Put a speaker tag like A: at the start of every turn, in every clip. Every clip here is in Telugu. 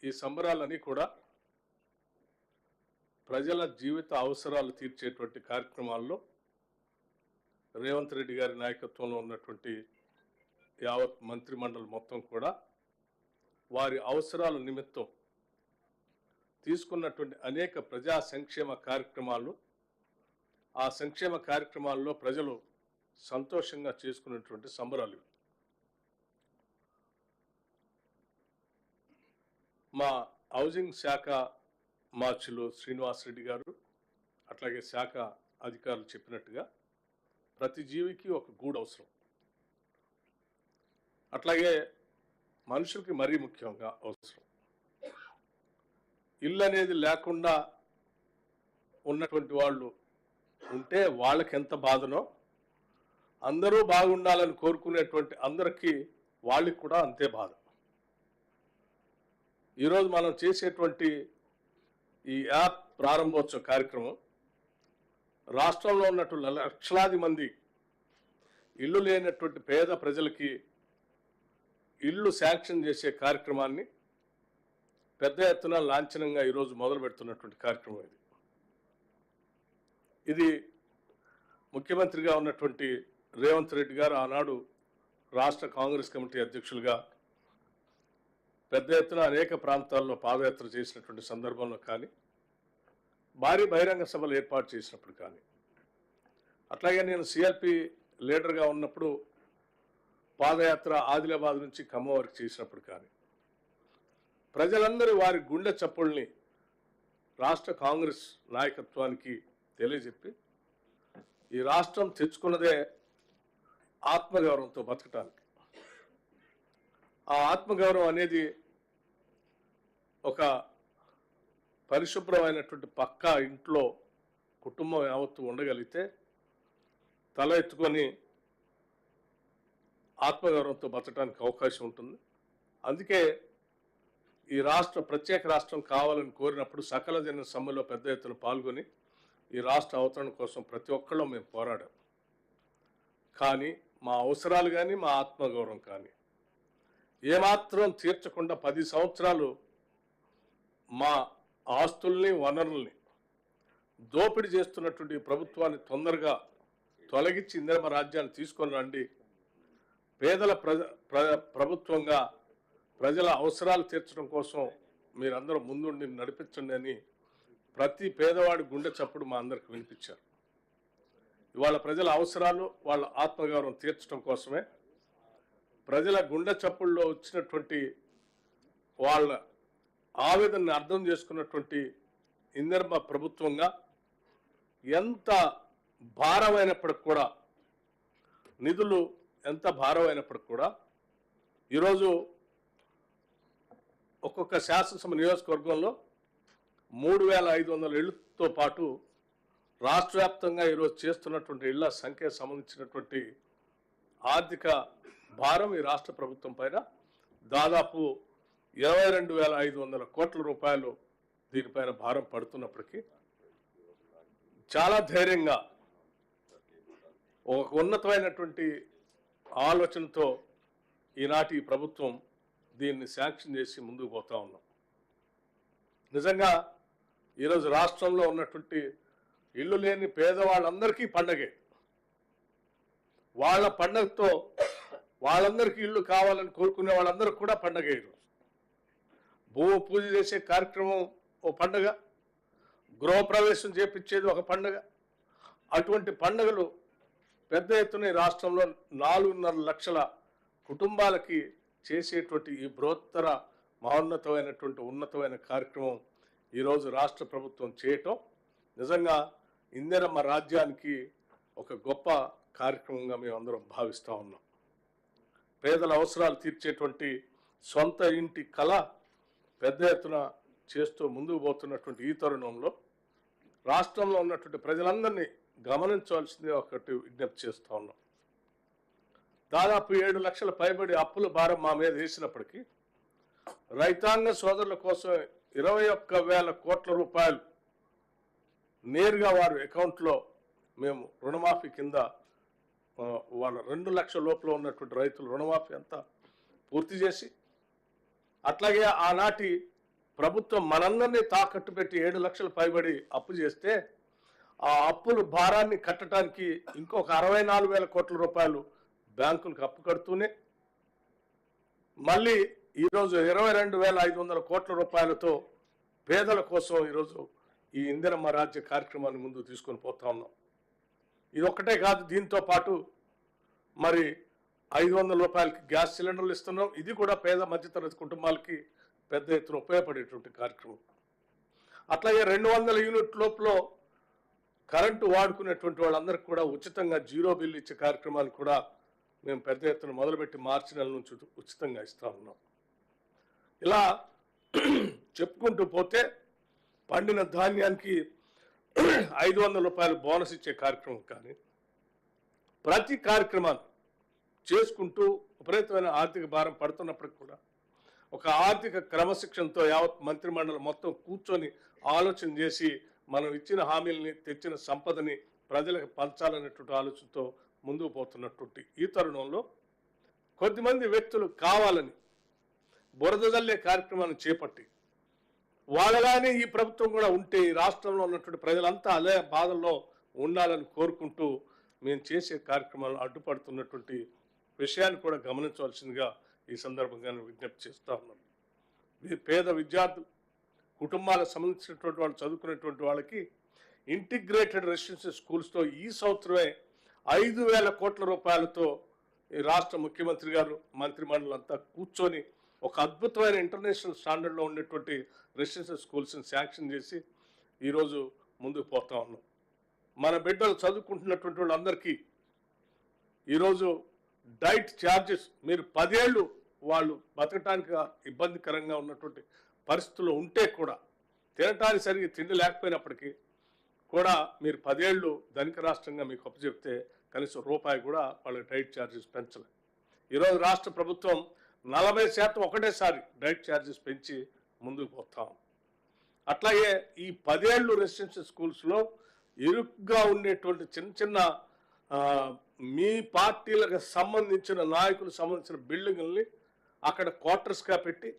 A: ఈ సంబరాలన్నీ కూడా ప్రజల జీవిత అవసరాలు తీర్చేటువంటి కార్యక్రమాల్లో రేవంత్ రెడ్డి గారి నాయకత్వంలో ఉన్నటువంటి యావత్ మంత్రిమండలి మొత్తం కూడా వారి అవసరాల నిమిత్తం తీసుకున్నటువంటి అనేక ప్రజా సంక్షేమ కార్యక్రమాలు, ఆ సంక్షేమ కార్యక్రమాల్లో ప్రజలు సంతోషంగా చేసుకున్నటువంటి సంబరాలు. మా హౌసింగ్ శాఖ మార్చులు శ్రీనివాసరెడ్డి గారు అట్లాగే శాఖ అధికారులు చెప్పినట్టుగా ప్రతి జీవికి ఒక గూడు అవసరం. అట్లాగే మనుషులకి మరీ ముఖ్యంగా అవసరం. ఇల్లు అనేది లేకుండా ఉన్నటువంటి వాళ్ళు ఉంటే వాళ్ళకి ఎంత బాధనో, అందరూ బాగుండాలని కోరుకునేటువంటి అందరికీ వాళ్ళకి కూడా అంతే బాధ. ఈరోజు మనం చేసేటువంటి ఈ యాప్ ప్రారంభోత్సవ కార్యక్రమం రాష్ట్రంలో ఉన్నటువంటి లక్షలాది మంది ఇల్లు లేనటువంటి పేద ప్రజలకి ఇల్లు శాంక్షన్ చేసే కార్యక్రమాన్ని పెద్ద ఎత్తున లాంఛనంగా ఈరోజు మొదలు పెడుతున్నటువంటి కార్యక్రమం ఇది ముఖ్యమంత్రిగా ఉన్నటువంటి రేవంత్ రెడ్డి గారు ఆనాడు రాష్ట్ర కాంగ్రెస్ కమిటీ అధ్యక్షులుగా పెద్ద ఎత్తున అనేక ప్రాంతాల్లో పాదయాత్ర చేసినటువంటి సందర్భంలో కానీ, భారీ బహిరంగ సభలు ఏర్పాటు చేసినప్పుడు కానీ, అట్లాగే నేను సిఎల్పి లీడర్గా ఉన్నప్పుడు పాదయాత్ర ఆదిలాబాద్ నుంచి ఖమ్మం వరకు చేసినప్పుడు కానీ, ప్రజలందరూ వారి గుండె చప్పుల్ని రాష్ట్ర కాంగ్రెస్ నాయకత్వానికి తెలియజెప్పి ఈ రాష్ట్రం తెచ్చుకున్నదే ఆత్మగౌరవంతో బతకటానికి. ఆ ఆత్మగౌరవం అనేది ఒక పరిశుభ్రమైనటువంటి పక్కా ఇంట్లో కుటుంబం యావత్తు ఉండగలిగితే తల ఎత్తుకొని ఆత్మగౌరవంతో బతకడానికి అవకాశం ఉంటుంది. అందుకే ఈ ప్రత్యేక రాష్ట్రం కావాలని కోరినప్పుడు సకల జన సమ్మెలో పెద్ద ఎత్తున పాల్గొని ఈ రాష్ట్ర అవతరణ కోసం ప్రతి ఒక్కళ్ళం మేము పోరాడాం. కానీ మా అవసరాలు కానీ మా ఆత్మగౌరవం కానీ ఏమాత్రం తీర్చకుండా 10 సంవత్సరాలు మా ఆస్తుల్ని వనరుల్ని దోపిడీ చేస్తున్నటువంటి ప్రభుత్వాన్ని తొందరగా తొలగించి ఇందిరమ్మ రాజ్యాన్ని తీసుకొని రండి, పేదల ప్రభుత్వంగా ప్రజల అవసరాలు తీర్చడం కోసం మీరందరూ ముందుండి నడిపించండి అని ప్రతి పేదవాడి గుండె చప్పుడు మా అందరికి వినిపించారు. ఇవాళ ప్రజల అవసరాలు వాళ్ళ ఆత్మగౌరవం తీర్చడం కోసమే ప్రజల గుండె చప్పుల్లో వచ్చినటువంటి వాళ్ళ ఆవేదనని అర్థం చేసుకున్నటువంటి ఇందిరమ్మ ప్రభుత్వంగా ఎంత భారమైనప్పటికి కూడా, నిధులు ఎంత భారమైనప్పటికి కూడా ఈరోజు ఒక్కొక్క శాసనసభ నియోజకవర్గంలో 3500 ఇళ్లతో పాటు రాష్ట్ర వ్యాప్తంగా ఈరోజు చేస్తున్నటువంటి ఇళ్ల సంఖ్యకు సంబంధించినటువంటి ఆర్థిక భారం ఈ రాష్ట్ర ప్రభుత్వం పైన దాదాపు 22,500 కోట్ల రూపాయలు దీనిపైన భారం పడుతున్నప్పటికీ చాలా ధైర్యంగా ఒక ఉన్నతమైనటువంటి ఆలోచనతో ఈనాటి ప్రభుత్వం దీన్ని శాంక్షన్ చేసి ముందుకు పోతా ఉన్నాం. నిజంగా ఈరోజు రాష్ట్రంలో ఉన్నటువంటి ఇల్లు లేని పేదవాళ్ళందరికీ పండగే. వాళ్ళ పండగతో వాళ్ళందరికీ ఇల్లు కావాలని కోరుకునే వాళ్ళందరికీ కూడా పండగే. ఈరోజు భూమి పూజ చేసే కార్యక్రమం ఓ పండగ, గృహప్రవేశం చేపించేది ఒక పండగ. అటువంటి పండుగలు పెద్ద ఎత్తున రాష్ట్రంలో 4.5 లక్షల కుటుంబాలకి చేసేటువంటి ఈ బృహత్తర మహోన్నతమైనటువంటి ఉన్నతమైన కార్యక్రమం ఈరోజు రాష్ట్ర ప్రభుత్వం చేయటం నిజంగా ఇందిరమ్మ రాజ్యానికి ఒక గొప్ప కార్యక్రమంగా మేము అందరం భావిస్తూ ఉన్నాం. పేదల అవసరాలు తీర్చేటువంటి సొంత ఇంటి కళ పెద్ద ఎత్తున చేస్తూ ముందుకు పోతున్నటువంటి ఈ తరుణంలో రాష్ట్రంలో ఉన్నటువంటి ప్రజలందరినీ గమనించవలసింది ఒకటి విజ్ఞప్తి చేస్తూ ఉన్నాం. దాదాపు 7 లక్షల పైబడి అప్పుల భారం మా మీద వేసినప్పటికీ రైతాంగ సోదరుల కోసం 21,000 కోట్ల రూపాయలు నేరుగా వారి అకౌంట్లో మేము రుణమాఫీ కింద వాళ్ళ 2 లక్షల లోపల ఉన్నటువంటి రైతులు రుణమాఫీ అంతా పూర్తి చేసి, అట్లాగే ఆనాటి ప్రభుత్వం మనందరినీ తాకట్టు పెట్టి 7 లక్షలు పైబడి అప్పు చేస్తే ఆ అప్పులు భారాన్ని కట్టడానికి ఇంకొక 64,000 కోట్ల రూపాయలు బ్యాంకులకు అప్పు కడుతూనే మళ్ళీ ఈరోజు 22,500 కోట్ల రూపాయలతో పేదల కోసం ఈరోజు ఈ ఇందిరమ్మ రాజ్య కార్యక్రమాన్ని ముందుకు తీసుకొని పోతా ఉన్నాం. ఇది ఒక్కటే కాదు, దీంతో పాటు మరి 500 రూపాయలకి గ్యాస్ సిలిండర్లు ఇస్తున్నాం. ఇది కూడా పేద మధ్యతరగతి కుటుంబాలకి పెద్ద ఎత్తున ఉపయోగపడేటువంటి కార్యక్రమం. అట్లాగే 200 యూనిట్ లోపల కరెంటు వాడుకునేటువంటి వాళ్ళందరికీ కూడా ఉచితంగా జీరో బిల్ ఇచ్చే కార్యక్రమాలు కూడా మేము పెద్ద ఎత్తున మొదలుపెట్టి మార్చి నెల నుంచి ఉచితంగా ఇస్తా ఉన్నాం. ఇలా చెప్పుకుంటూ పోతే పండిన ధాన్యానికి 500 రూపాయలు బోనస్ ఇచ్చే కార్యక్రమం కానీ ప్రతి కార్యక్రమాన్ని చేసుకుంటూ విపరీతమైన ఆర్థిక భారం పడుతున్నప్పటికి కూడా ఒక ఆర్థిక క్రమశిక్షణతో యావత్ మంత్రిమండలి మొత్తం కూర్చొని ఆలోచన చేసి మనం ఇచ్చిన హామీలని తెచ్చిన సంపదని ప్రజలకు పంచాలనేటువంటి ఆలోచనతో ముందుకు పోతున్నటువంటి ఈ తరుణంలో కొద్దిమంది వ్యక్తులు కావాలని బురద జల్లే కార్యక్రమాన్ని చేపట్టి వాళ్ళలానే ఈ ప్రభుత్వం కూడా ఉంటే ఈ రాష్ట్రంలో ఉన్నటువంటి ప్రజలంతా అదే బాధల్లో ఉండాలని కోరుకుంటూ మేము చేసే కార్యక్రమాలను అడ్డుపడుతున్నటువంటి విషయాన్ని కూడా గమనించవలసిందిగా ఈ సందర్భంగా విజ్ఞప్తి చేస్తూ ఉన్నాను. పేద విద్యార్థులు కుటుంబాలకు సంబంధించినటువంటి వాళ్ళు చదువుకునేటువంటి వాళ్ళకి ఇంటిగ్రేటెడ్ రెసిడెన్షియల్ స్కూల్స్తో ఈ సంవత్సరమే 5,000 కోట్ల రూపాయలతో ఈ రాష్ట్ర ముఖ్యమంత్రి గారు మంత్రిమండలి అంతా కూర్చొని ఒక అద్భుతమైన ఇంటర్నేషనల్ స్టాండర్డ్లో ఉండేటువంటి రెసిడెన్షియల్ స్కూల్స్ని శాంక్షన్ చేసి ఈరోజు ముందుకు పోతా ఉన్నాం. మన బిడ్డలు చదువుకుంటున్నటువంటి వాళ్ళందరికీ ఈరోజు డైట్ ఛార్జెస్ మీరు 10 ఏళ్ళు వాళ్ళు బతకటానికి ఇబ్బందికరంగా ఉన్నటువంటి పరిస్థితుల్లో ఉంటే కూడా తినటానికి సరిగ్గా తిండి లేకపోయినప్పటికీ కూడా మీరు 10 ఏళ్ళు ధనిక రాష్ట్రంగా మీకు అప్పచెప్తే కనీసం రూపాయి కూడా వాళ్ళకి డైట్ ఛార్జెస్ పెంచలేదు. ఈరోజు రాష్ట్ర ప్రభుత్వం 40% ఒకటేసారి డైట్ ఛార్జెస్ పెంచి ముందుకు పోతాం. అట్లాగే ఈ 10 ఏళ్ళు రెసిడెన్షియల్ స్కూల్స్లో ఇరుగ్గా ఉండేటువంటి చిన్న చిన్న మీ పార్టీలకు సంబంధించిన నాయకులకు సంబంధించిన బిల్డింగుల్ని అక్కడ క్వార్టర్స్గా పెట్టి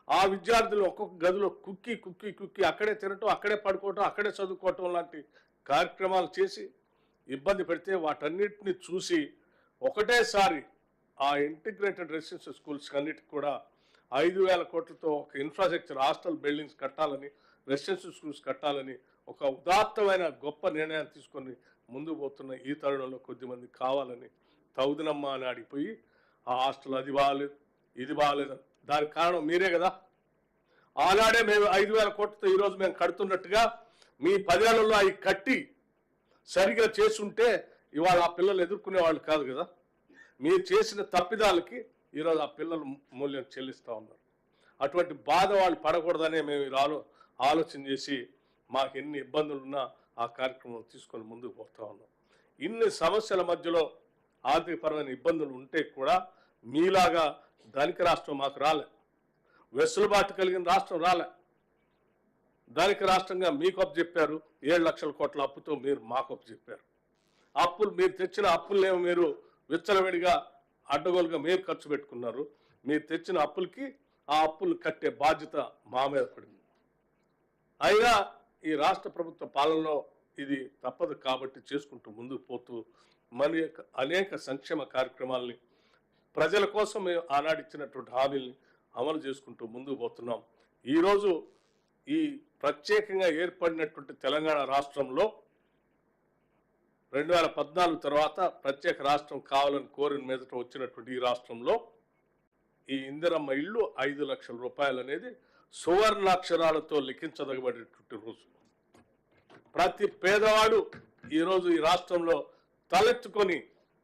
A: ఆ విద్యార్థులు ఒక్కొక్క గదిలో కుక్కి కుక్కి కుక్కి అక్కడే తినటం, అక్కడే పడుకోవటం, అక్కడే చదువుకోవటం లాంటి కార్యక్రమాలు చేసి ఇబ్బంది పెడితే వాటన్నిటిని చూసి ఒకటేసారి ఆ ఇంటిగ్రేటెడ్ రెసిడెన్షియల్ స్కూల్స్ అన్నిటికి కూడా 5,000 కోట్లతో ఒక ఇన్ఫ్రాస్ట్రక్చర్ హాస్టల్ బిల్డింగ్స్ కట్టాలని, రెసిడెన్షియల్ స్కూల్స్ కట్టాలని ఒక ఉదాత్తమైన గొప్ప నిర్ణయాన్ని తీసుకొని ముందుకు పోతున్న ఈ తరుణంలో కొద్దిమంది కావాలని తౌదునమ్మ అని అడిగిపోయి ఆ హాస్టల్ అది బాగాలేదు ఇది బాగాలేదు. దానికి కారణం మీరే కదా. ఆనాడే మేము 5,000 కోట్లతో ఈరోజు మేము కడుతున్నట్టుగా మీ 10 ఏళ్లలో అవి కట్టి సరిగా చేసుంటే ఇవాళ ఆ పిల్లలు ఎదుర్కొనే వాళ్ళు కాదు కదా. మీరు చేసిన తప్పిదాలకి ఈరోజు ఆ పిల్లలు మూల్యం చెల్లిస్తూ ఉన్నారు. అటువంటి బాధ వాళ్ళు పడకూడదనే మేము ఆలోచన చేసి మాకు ఎన్ని ఇబ్బందులు ఉన్నా ఆ కార్యక్రమం తీసుకొని ముందుకు పోతా ఉన్నాం. ఇన్ని సమస్యల మధ్యలో ఆర్థికపరమైన ఇబ్బందులు ఉంటే కూడా మీలాగా ధనిక రాష్ట్రం మాకు రాలే, వెసులుబాటు కలిగిన రాష్ట్రం రాలే. ధనిక రాష్ట్రంగా మీకు అప్పు చెప్పారు, 7 లక్షల కోట్ల అప్పుతో మీరు మాకు అప్పు చెప్పారు. అప్పులు మీరు తెచ్చిన అప్పులనేమో మీరు విచ్చలవిడిగా అడ్డగోలుగా మీరు ఖర్చు పెట్టుకున్నారు. మీరు తెచ్చిన అప్పులకి ఆ అప్పులు కట్టే బాధ్యత మా మీద పడింది. అయినా ఈ రాష్ట్ర ప్రభుత్వ పాలనలో ఇది తప్పదు కాబట్టి చేసుకుంటూ ముందుకు పోతూ మన అనేక సంక్షేమ కార్యక్రమాలని ప్రజల కోసం మేము ఆనాడు ఇచ్చినటువంటి హామీల్ని అమలు చేసుకుంటూ ముందుకు పోతున్నాం. ఈరోజు ఈ ప్రత్యేకంగా ఏర్పడినటువంటి తెలంగాణ రాష్ట్రంలో 2014 తర్వాత ప్రత్యేక రాష్ట్రం కావాలని కోరిన మీదట వచ్చినటువంటి ఈ రాష్ట్రంలో ఈ ఇందిరమ్మ ఇల్లు 5 లక్షల రూపాయలు అనేది సువర్ణాక్షరాలతో లిఖించదగబడేటువంటి రోజు. ప్రతి పేదవాడు ఈరోజు ఈ రాష్ట్రంలో తలెత్తుకొని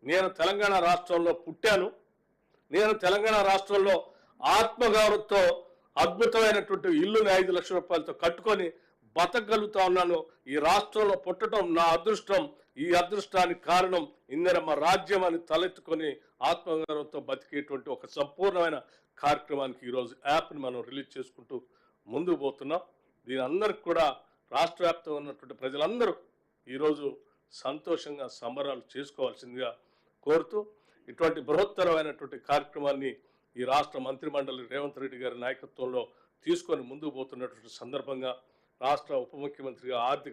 A: నేను తెలంగాణ రాష్ట్రంలో పుట్టాను, నేను తెలంగాణ రాష్ట్రంలో ఆత్మగౌరవంతో అద్భుతమైనటువంటి ఇల్లుని 5 లక్షల రూపాయలతో కట్టుకొని బతకగలుగుతా ఉన్నాను. ఈ రాష్ట్రంలో పుట్టడం నా అదృష్టం, ఈ అదృష్టానికి కారణం ఇందిరమ్మ రాజ్యం అని తలెత్తుకొని ఆత్మగౌరవంతో బతికేటువంటి ఒక సంపూర్ణమైన కార్యక్రమానికి ఈరోజు యాప్ని మనం రిలీజ్ చేసుకుంటూ ముందుకు పోతున్నాం. దీని అందరికి కూడా రాష్ట్ర వ్యాప్తంగా ఉన్నటువంటి ప్రజలందరూ ఈరోజు సంతోషంగా సంబరాలు చేసుకోవాల్సిందిగా కోరుతూ ఇటువంటి బృహత్తరమైనటువంటి కార్యక్రమాన్ని ఈ రాష్ట్ర మంత్రిమండలి రేవంత్ రెడ్డి గారి నాయకత్వంలో తీసుకొని ముందుకు పోతున్నటువంటి సందర్భంగా రాష్ట్ర ఉప ముఖ్యమంత్రిగా ఆర్థిక